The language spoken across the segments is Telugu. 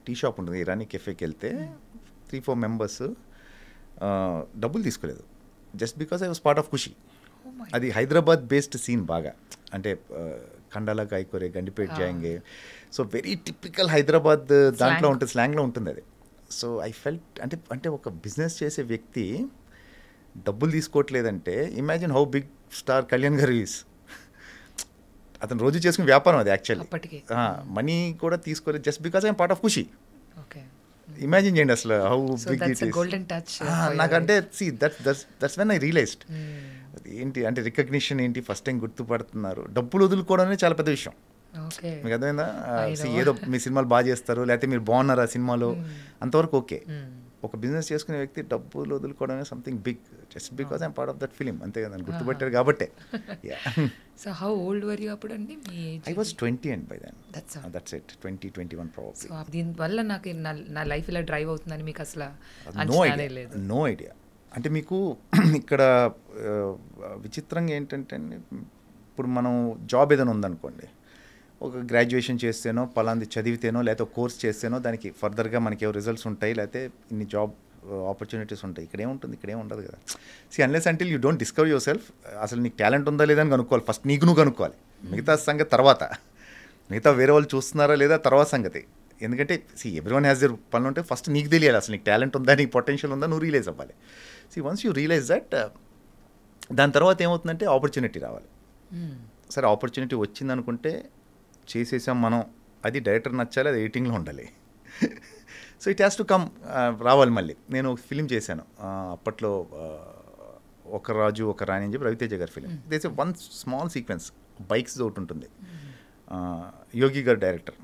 టీ షాప్ ఉంటుంది, ఇరానీ కెఫేకి వెళ్తే 3-4 మెంబర్స్ డబ్బులు తీసుకోలేదు, just because I was part of Kushi. అది హైదరాబాద్ బేస్డ్ సీన్ బాగా, అంటే కండాలా కాయకూరే, గండిపేట్ జాయింగే, సో వెరీ టిపికల్ హైదరాబాద్ దాంట్లో ఉంటుంది, స్లాంగ్లో ఉంటుంది అది. సో ఐ ఫెల్ట్ అంటే ఒక బిజినెస్ చేసే వ్యక్తి డబ్బులు తీసుకోవట్లేదంటే imagine how big star Kalyan garu is. అతను రోజు చేసుకునే వ్యాపారం అది యాక్చువల్లీ, మనీ కూడా తీసుకోలేదు just because I'm part of Kushi. Imagine చేయండి అసలు హౌ బిగ్ ఇట్ ఈస్. నాకంటే see that's when I realised ఏంటి అంటే రికగ్నిషన్ ఏంటి, ఫస్ట్ టైం గుర్తుపడుతున్నారు. డబ్బులు వదులుకోవడమే చాలా పెద్ద విషయం, మీకు అర్థమైందా? ఏదో మీ సినిమాలు బాగా చేస్తారు, లేకపోతే మీరు బాగున్నారు ఆ సినిమాలో, అంతవరకు ఓకే. ఒక బిజినెస్ చేసుకునే వ్యక్తి డబ్బులు వదులుకోవడమే something big, just because I'm part of that film, అంతే కదా, గుర్తుపెట్టారు కాబట్టే. So how old were you అప్పుడు అండి? I was 20 and by then that's it, 20-21 probably. So దీనివల్ల నాకు నా లైఫ్ ఇలా డ్రైవ్ అవుతుందని మీకు అసలు నో ఐడియా. అంటే మీకు ఇక్కడ విచిత్రంగా ఏంటంటే, ఇప్పుడు మనం జాబ్ ఏదైనా ఉందనుకోండి, ఒక గ్రాడ్యుయేషన్ చేస్తేనో, పలాంది చదివితేనో, లేకపోతే కోర్స్ చేస్తేనో దానికి ఫర్దర్గా మనకి ఏవో రిజల్ట్స్ ఉంటాయి, లేకపోతే ఇన్ని జాబ్ ఆపర్చునిటీస్ ఉంటాయి. ఇక్కడే ఉంటుంది, ఇక్కడే ఉండదు కదా. See unless until you don't discover yourself, అసలు నీకు టాలెంట్ ఉందా లేదా అని కనుక్కోవాలి ఫస్ట్, నీకు నువ్వు కనుక్కోవాలి. మిగతా సంగతి తర్వాత, మిగతా వేరే వాళ్ళు చూస్తున్నారా లేదా తర్వాత సంగతి. ఎందుకంటే సి ఎవ్రీవన్ హ్యాస్ దేర్ పనులు ఉంటే ఫస్ట్ నీకు తెలియాలి అసలు నీకు టాలెంట్ ఉందా, నీకు పొటెన్షియల్ ఉందా, నువ్వు రియలైజ్ అవ్వాలి. See once you realise that, దాని తర్వాత ఏమవుతుందంటే ఆపర్చునిటీ రావాలి. సరే ఆపర్చునిటీ వచ్చిందనుకుంటే చేసేసాం మనం, అది డైరెక్టర్ నచ్చాలి, అది ఎడిటింగ్లో ఉండాలి. So it has to come, రావాలి మళ్ళీ. నేను ఒక ఫిలిం చేశాను అప్పట్లో, ఒక రాజు ఒక రాణి అని చెప్పి రవితేజ గారి film. There's one small sequence, bikes ఒకటి ఉంటుంది, యోగి గారు డైరెక్టర్.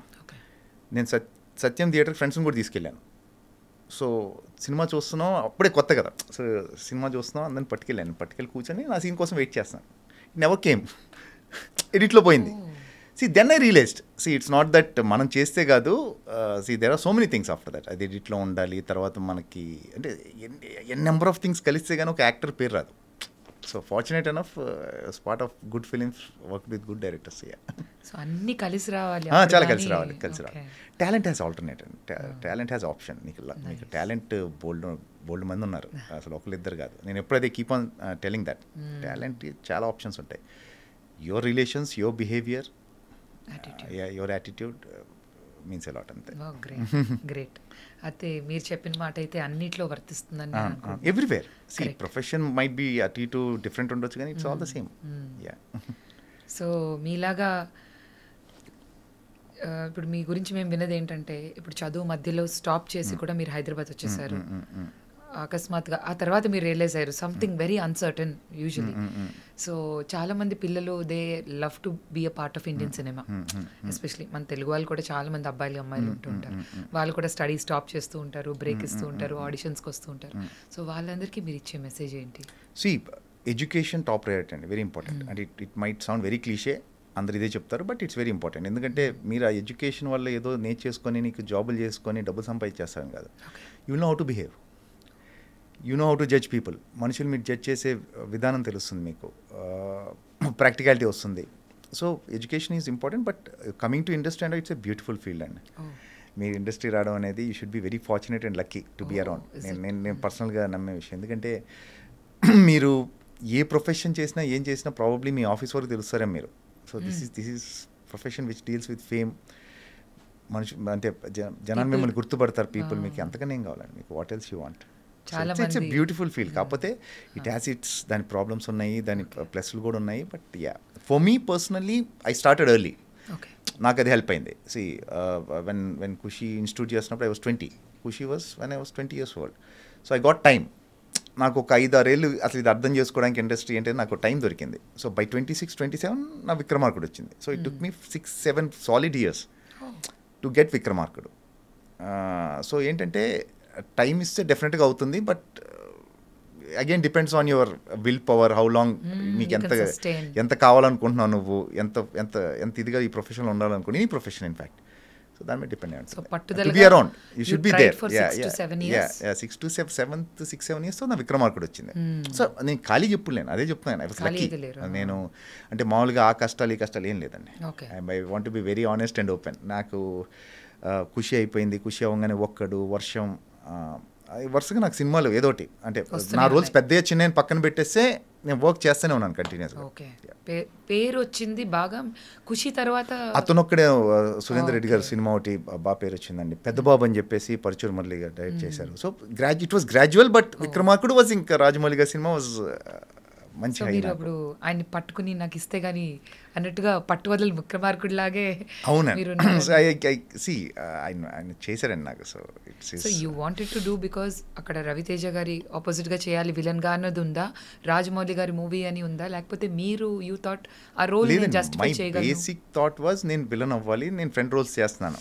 నేను సత్యం థియేటర్ ఫ్రెండ్స్ని కూడా తీసుకెళ్ళాను. సో సినిమా చూస్తున్నాం, అప్పుడే కొత్త కదా, సో సినిమా చూస్తున్నాం, అందరిని పట్టుకెళ్ళి కూర్చొని నా సీన్ కోసం వెయిట్ చేస్తున్నాను. ఇట్ నెవర్ కేమ్, ఎడిట్లో పోయింది. See, then I realized, see, it's not that మనం చేస్తే కాదు, see, there are so many things after that. అది ఎడిట్లో ఉండాలి, తర్వాత మనకి అంటే నెంబర్ ఆఫ్ థింగ్స్ కలిస్తే కానీ ఒక యాక్టర్ పేరు రాదు. So fortunate enough, part of good films, work with good directors. So అన్నీ కలిసి రావాలి, చాలా కలిసి రావాలి. Talent has alternate, talent has option. మీకు టాలెంట్ బోల్డ్ మంది ఉన్నారు, అసలు ఒకళ్ళిద్దరు కాదు. నేను ఎప్పుడైతే keep on telling that, talent చాలా ఆప్షన్స్ ఉంటాయి. Your relations, your behaviour, your attitude means a lot, అంతే. గ్రేట్. అయితే మీరు చెప్పిన మాట అయితే అన్నిట్లో వర్తిస్తుందని everywhere. See profession might be అటు ఇటు డిఫరెంట్ ఉండొచ్చు, కానీ it's all the same. So మీలాగా ఇప్పుడు మీ గురించి మేము విన్నది ఏంటంటే, ఇప్పుడు చదువు మధ్యలో స్టాప్ చేసి కూడా మీరు హైదరాబాద్ వచ్చేసారు అకస్మాత్తుగా. ఆ తర్వాత మీరు రియలైజ్ అయ్యారు something very uncertain usually. So చాలా మంది పిల్లలు they love to be a part of Indian cinema, especially మన తెలుగు వాళ్ళు కూడా చాలా మంది అబ్బాయిలు అమ్మాయిలు ఉంటుంటారు. వాళ్ళు కూడా స్టడీ స్టాప్ చేస్తూ ఉంటారు, బ్రేక్ ఇస్తూ ఉంటారు, ఆడిషన్స్కి వస్తూ ఉంటారు. సో వాళ్ళందరికీ మీరు ఇచ్చే మెసేజ్ ఏంటి? సి ఎడ్యుకేషన్ టాప్ ప్రయారిటీ అండి, very important. And it might sound very cliche, అందరు ఇదే చెప్తారు, బట్ ఇట్స్ వెరీ ఇంపార్టెంట్. ఎందుకంటే మీరు ఆ ఎడ్యుకేషన్ వల్ల ఏదో నేర్చేసుకొని నీకు జాబులు చేసుకొని డబ్బులు సంపాదించేస్తాను కాదు. You know how to behave, you know how to judge people. మనుషులు మీరు జడ్జ్ చేసే విధానం తెలుస్తుంది, మీకు ప్రాక్టికాలిటీ వస్తుంది. So education is important. But coming to industry and it's a beautiful field అండి. మీరు ఇండస్ట్రీ రావడం అనేది you should be very fortunate and lucky to be around. నేను పర్సనల్గా నమ్మే విషయం. ఎందుకంటే మీరు ఏ ప్రొఫెషన్ చేసినా ఏం చేసినా ప్రాబబ్లీ మీ ఆఫీస్ వరకు తెలుస్తారే మీరు. So this is profession which deals with fame. మనిషి అంటే జనాన్ని మిమ్మల్ని గుర్తుపడతారు పీపుల్. మీకు అంతకనే ఏం కావాలండి, మీకు what else you want. It's a beautiful feel. కాకపోతే ఇట్ హ్యాస్ ఇట్స్ దాని ప్రాబ్లమ్స్ ఉన్నాయి, దాని ప్లస్లు కూడా ఉన్నాయి. But ya, for me personally I started early. నాకు అది హెల్ప్ అయింది. సి వెన్ ఖుషి ఇన్స్టిట్యూట్ చేసినప్పుడు I was 20, Kushi was when I was 20 years old. So I got time. నాకు ఒక 5-6 ఏళ్ళు అసలు ఇది అర్థం చేసుకోవడానికి ఇండస్ట్రీ అంటే నాకు టైం దొరికింది. సో బై 26-27 నా విక్రమార్కుడు వచ్చింది. So it took me 6-7 solid years to get Vikramarkudu. So ఏంటంటే టైం ఇస్తే డెఫినెట్గా అవుతుంది. But again depends on your will power, how long నీకు ఎంత కావాలనుకుంటున్నావు, నువ్వు ఎంత ఎంత ఎంత ఇదిగా ఈ ప్రొఫెషన్లో ఉండాలనుకుంటే, ఈ ప్రొఫెషన్ ఇన్ఫ్యాక్ట్. సో దాని మీద డిపెండ్ అయ్యి ఉంటుంది. Be around, you should be there. 6 to 7 years నా విక్రమార్కుడు వచ్చింది. సో నేను ఖాళీగా ఎప్పుడు లేను, అదే చెప్తున్నాను. I was lucky. నేను అంటే మామూలుగా ఆ కష్టాలు ఈ కష్టాలు ఏం లేదండి. I want to be very honest and open. నాకు ఖుషి అయిపోయింది, ఖుషి అవ్వగానే ఒక్కడు, వర్షం, వరుసగా నాకు సినిమాలు ఏదోటి అంటే నా రోల్స్ పెద్దగా చిన్న పక్కన పెట్టేస్తే నేను వర్క్ చేస్తూనే ఉన్నాను కంటిన్యూస్గా. ఓకే, పేరు వచ్చింది బాగా ఖుషి తర్వాత. అతనొక్కడే సురేందర్ రెడ్డి గారు సినిమా ఒకటి బాగా పేరు వచ్చిందండి, పెద్ద బాబు అని చెప్పేసి పరచూరు మురళి గారు డైరెక్ట్ చేశారు. So it was gradual, but Vikramarkudu was ఇంకా రాజమౌళి గారి సినిమా వాజ్ మంచి. మీరు అప్పుడు ఆయన్ని పట్టుకుని నాకు ఇస్తే గానీ అన్నట్టుగా పట్టువదలు విక్రమార్కుడు లాగే. అవునండి, ఆయన చేశారండి నాకు. So you wanted to do because అక్కడ రవితేజ గారి ఆపోజిట్ గా చేయాలి విలన్ గా అన్నది ఉందా, రాజమౌళి గారి మూవీ అని ఉందా, లేకపోతే మీరు యూ థాట్ ఆ రోల్ జస్టిఫై చేయగలరు? బేసిక్ థాట్ వాజ్ నేను విలన్ అవ్వాలి, నేను ఫ్రెండ్ రోల్స్ చేస్తున్నాను.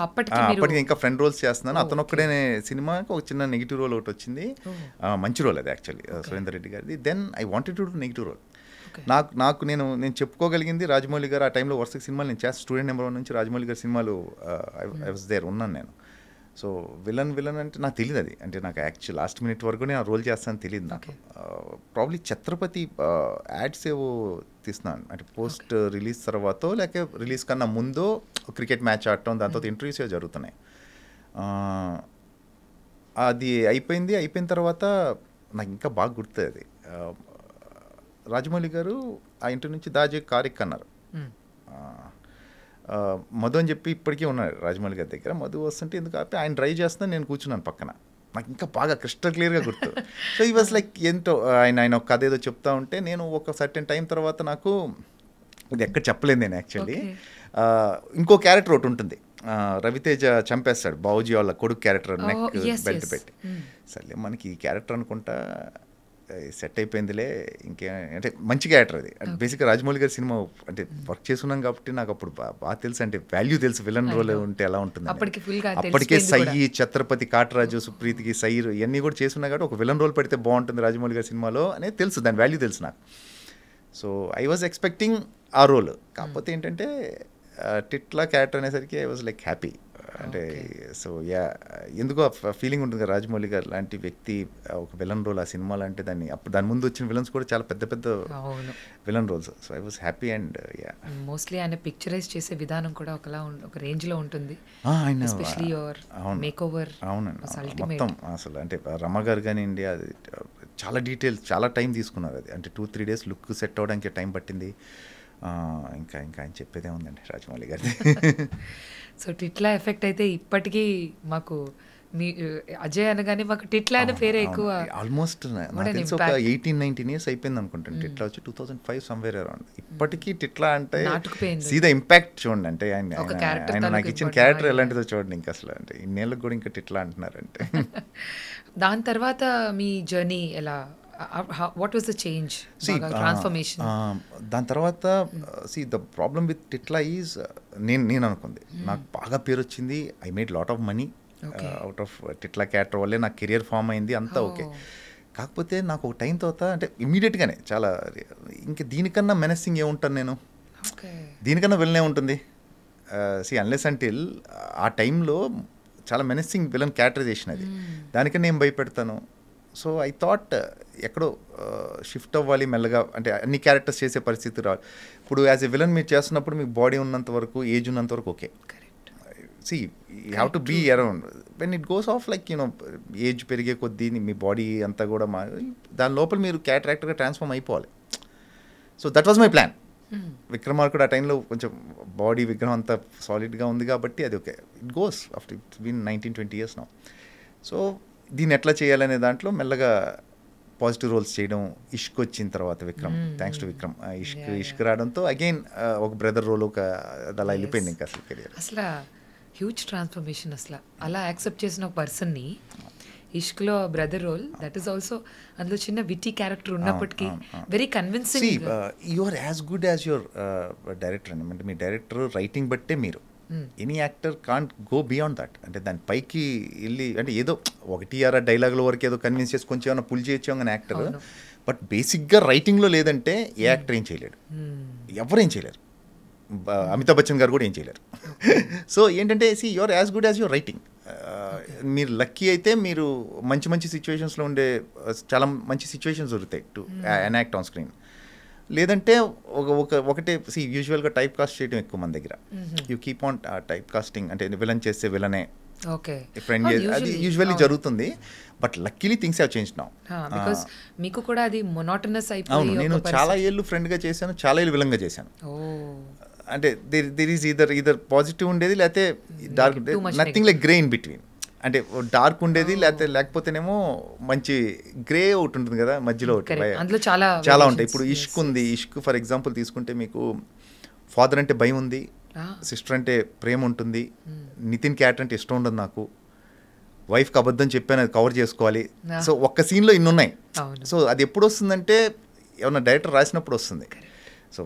అప్పటికి ఇంకా ఫ్రెండ్ రోల్స్ చేస్తున్నాను. అతను ఒక్కడే సినిమాకి ఒక చిన్న నెగిటివ్ రోల్ ఒకటి వచ్చింది, మంచి రోల్ అది యాక్చువల్లీ సురేందర్ రెడ్డి గారిది. Then I wanted to do negative role. నాకు నేను చెప్పుకోగలిగింది రాజమౌళి గారు ఆ టైంలో వరుస సినిమాలు నేను చేస్తాను. స్టూడెంట్ నెంబర్ 1 నుంచి రాజమౌళి గారి సినిమాలు ఐ వాజ్ దేర్, ఉన్నాను నేను. సో విలన్ అంటే నాకు తెలియదు అది, అంటే నాకు యాక్చువల్ లాస్ట్ మినిట్ వరకు నేను రోల్ చేస్తానని తెలియదు నాకు. ప్రాబ్లీ ఛత్రపతి యాడ్స్ ఏవో తీస్తున్నాను, అంటే పోస్ట్ రిలీజ్ తర్వాత లేక రిలీజ్ కన్నా ముందో క్రికెట్ మ్యాచ్ ఆడటం, దాని తర్వాత ఇంటర్వ్యూస్ ఏవో జరుగుతున్నాయి. అది అయిపోయిన తర్వాత నాకు ఇంకా బాగా గుర్తుంది అది. రాజమౌళి గారు ఆ ఇంటి నుంచి దాజే కారిక్ అన్నారు. మధు అని చెప్పి ఇప్పటికీ ఉన్నారు రాజమౌళి గారి దగ్గర. మధు వస్తుంటే ఎందుకు ఆపి ఆయన డ్రైవ్ చేస్తున్నా, నేను కూర్చున్నాను పక్కన. నాకు ఇంకా బాగా క్రిస్టల్ క్లియర్గా గుర్తు. సో ఈ వాజ్ లైక్ ఏంటో ఆయన ఒక కథ ఏదో చెప్తా ఉంటే నేను ఒక సర్టెన్ టైం తర్వాత నాకు ఇది ఎక్కడ చెప్పలేదు నేను యాక్చువల్లీ. ఇంకో క్యారెక్టర్ ఒకటి ఉంటుంది, రవితేజ చంపేస్తాడు బావుజీ వాళ్ళ కొడుకు క్యారెక్టర్, నెక్ బెల్ట్ పెట్టి. సర్లే మనకి ఈ క్యారెక్టర్ అనుకుంటా సెట్ అయిపోయిందిలే, ఇంకే అంటే మంచి క్యారెక్టర్ అది. బేసిక్గా రాజమౌళి గారి సినిమా అంటే వర్క్ చేస్తున్నాం కాబట్టి నాకు అప్పుడు బాగా తెలుసు, అంటే వాల్యూ తెలుసు విలన్ రోల్ ఉంటే ఎలా ఉంటుంది. అప్పటికే సయ్యి, ఛత్రపతి, కాటరాజు, సుప్రీతికి సైర్ ఇవన్నీ కూడా చేస్తున్నా కాబట్టి ఒక విలన్ రోల్ పెడితే బాగుంటుంది రాజమౌళి గారి సినిమాలో అనేది తెలుసు, దాని వాల్యూ తెలుసు నాకు. సో ఐ వాజ్ ఎక్స్పెక్టింగ్ ఆ రోల్. కాకపోతే ఏంటంటే టిట్లా క్యారెక్టర్ అనేసరికి ఐ వాజ్ లైక్ హ్యాపీ. అంటే సో ఎందుకో ఫీలింగ్ ఉంటుంది కదా, రాజమౌళి గారు లాంటి వ్యక్తి ఒక విలన్ రోల్ ఆ సినిమాలో అంటే దాని ముందు వచ్చిన విలన్స్ కూడా చాలా పెద్ద పెద్ద villain roles. So I was happy. And mostly ఆయన పిక్చరైజ్ చేసే విధానం కూడా ఒక రేంజ్ లో ఉంటుంది. అవునండి, మొత్తం అసలు అంటే రమ గారు కానివ్వండి, అది చాలా డీటెయిల్స్, చాలా టైం తీసుకున్నారు అది. అంటే 2-3 days లుక్ సెట్ అవ్వడానికి టైం పట్టింది. ఇంకా ఆయన చెప్పేదే ఉందండి రాజమౌళి గారి. సో టిట్లా ఎఫెక్ట్ అయితే ఇప్పటికీ మాకు మీ అజయ్ అనగానే మాకు టిట్లా అనే పేరే ఎక్కువ. ఆల్మోస్ట్ నాకు తెలిసి ఒక 18-19 years అయిపోయింది అనుకుంటాను. టిట్లా వచ్చి 2005 సమ్వేర్ అరౌండ్. ఇప్పటికీ టిట్లా అంటే సీదా ఇంపాక్ట్ చూడండి, అంటే ఆయన నాకు ఇచ్చిన క్యారెక్టర్ ఎలాంటిదో చూడండి. ఇంకా అసలు అంటే ఇన్నేళ్ళకి కూడా ఇంకా టిట్లా అంటున్నారంటే. దాని తర్వాత మీ జర్నీ ఎలా, what was the change, transformation? దాని తర్వాత the problem with Titla is నేను అనుకుంది, నాకు బాగా పేరు వచ్చింది, I made lot of money out of Titla character వల్లే నాకు కెరియర్ ఫామ్ అయింది, అంతా ఓకే. కాకపోతే నాకు ఒక టైం తర్వాత అంటే ఇమ్మీడియట్గానే చాలా ఇంక దీనికన్నా మెనసింగ్ ఏముంటాను నేను, దీనికన్నా విలనే ఉంటుంది. అన్లెస్ అంటిల్ ఆ టైంలో చాలా మెనసింగ్ విలన్ క్యారెక్టరైజేషన్ అది, దానికన్నా నేను భయపెడతాను. సో ఐ థాట్ ఎక్కడో షిఫ్ట్ అవ్వాలి మెల్లగా, అంటే అన్ని క్యారెక్టర్స్ చేసే పరిస్థితి రావాలి. ఇప్పుడు యాజ్ ఎ విలన్ మీరు చేస్తున్నప్పుడు మీకు బాడీ ఉన్నంత వరకు, ఏజ్ ఉన్నంత వరకు okay. You have to be around. When it goes off like age పెరిగే కొద్దీ మీ బాడీ అంతా కూడా దాని లోపల మీరు క్యారెక్టర్ యాక్టర్గా ట్రాన్స్ఫార్మ్ అయిపోవాలి. So that was my plan. Vikramarkudu ఆ టైంలో కొంచెం బాడీ విగ్రహం అంతా సాలిడ్గా ఉంది కాబట్టి అది okay, it goes after it's been 19-20 years now. So దీన్ని ఎట్లా చేయాలనే దాంట్లో మెల్లగా పాజిటివ్ రోల్స్ చేయడం, ఇష్క్ వచ్చిన తర్వాత విక్రమ్, థ్యాంక్స్ టు విక్రమ్, ఇష్క్ రావడంతో అగైన్ ఒక బ్రదర్ రోల్ ఒక అలా వెళ్ళిపోయింది ఇంకా అసలు కెరియర్. అసలు హ్యూజ్ ట్రాన్స్ఫర్మేషన్. అసలు అలా యాక్సెప్ట్ చేసిన ఒక పర్సన్ని ఇష్క్లో brother role, that is also అందులో చిన్న విటీ క్యారెక్టర్ ఉన్నప్పటికీ very convincing. You are as good as your director అని, అంటే మీ డైరెక్టర్ రైటింగ్ బట్టే మీరు, any actor can't go beyond that. అంటే దాని పైకి వెళ్ళి అంటే ఏదో 1-6 డైలాగుల వరకు ఏదో కన్విన్స్ చేసి కొంచెం ఏమైనా పుల్ చేయొచ్చు కానీ యాక్టర్, బట్ బేసిక్గా రైటింగ్లో లేదంటే ఏ యాక్టర్ ఏం చేయలేడు, ఎవరేం చేయలేరు, అమితాబ్ బచ్చన్ గారు కూడా ఏం చేయలేరు. సో ఏంటంటే you are as good as your writing. మీరు లక్కీ అయితే మీరు మంచి సిచ్యువేషన్స్లో ఉండే చాలా మంచి సిచ్యువేషన్స్ దొరుకుతాయి టు ఎనాక్ట్ ఆన్ స్క్రీన్. లేదంటే ఒకటే యూజువల్గా టైప్ కాస్ట్ చేయడం ఎక్కువ మన దగ్గర. You keep on type casting, అంటే విలన్ చేస్తే విలనే ఓకే ఫ్రెండ్, అది యూజువల్లీ జరుగుతుంది. But luckily things have change now. Because మీకు కూడా అది మొనోటనస్ అవును, అయిపోయి నేను చాలా ఏళ్ళు ఫ్రెండ్గా చేశాను, చాలా ఏళ్ళు విలన్గా చేశాను. ఓ అంటే దేర్ ఈజ్ ఈదర్ పాజిటివ్ ఉండేది, లేకపోతే dark, nothing like grey in between. అంటే డార్క్ ఉండేది, లేకపోతేనేమో మంచి గ్రే ఒకటి ఉంటుంది కదా మధ్యలో ఒకటి, అందులో చాలా చాలా ఉంటాయి. ఇప్పుడు ఇష్క్ ఉంది, ఇష్క్ ఫర్ ఎగ్జాంపుల్ తీసుకుంటే మీకు ఫాదర్ అంటే భయం ఉంది, సిస్టర్ అంటే ప్రేమ ఉంటుంది, నితిన్ క్యారెక్టర్ అంటే ఇష్టం ఉండదు నాకు, వైఫ్కి అబద్ధం చెప్పాను అది కవర్ చేసుకోవాలి. సో ఒక్క సీన్లో ఇన్ని ఉన్నాయి. సో అది ఎప్పుడు వస్తుందంటే ఏమన్నా డైరెక్టర్ రాసినప్పుడు వస్తుంది. సో